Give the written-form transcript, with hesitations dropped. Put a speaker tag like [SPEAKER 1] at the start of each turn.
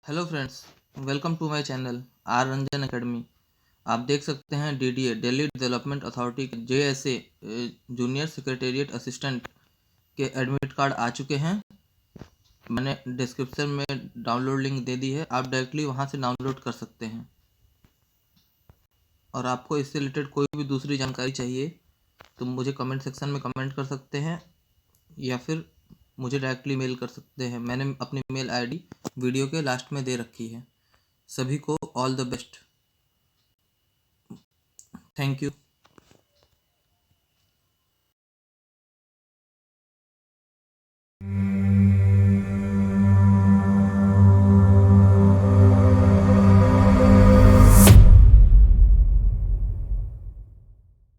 [SPEAKER 1] Hello friends, welcome to my channel R Ranjan academy. आप देख सकते हैं डीडीए दिल्ली डेवलपमेंट अथॉरिटी के जेएसए जूनियर सेक्रेटेरिएट असिस्टेंट के एडमिट कार्ड आ चुके हैं। मैंने डिस्क्रिप्शन में डाउनलोड लिंक दे दी है, आप डायरेक्टली वहां से डाउनलोड कर सकते हैं। और आपको इससे रिलेटेड कोई भी दूसरी जानकारी चाहिए तो मुझे कमेंट सेक्शन में कमेंट कर सकते हैं या फिर मुझे डायरेक्टली मेल कर सकते हैं। मैंने अपनी मेल आईडी वीडियो के लास्ट में दे रखी है। सभी को all the best. Thank you.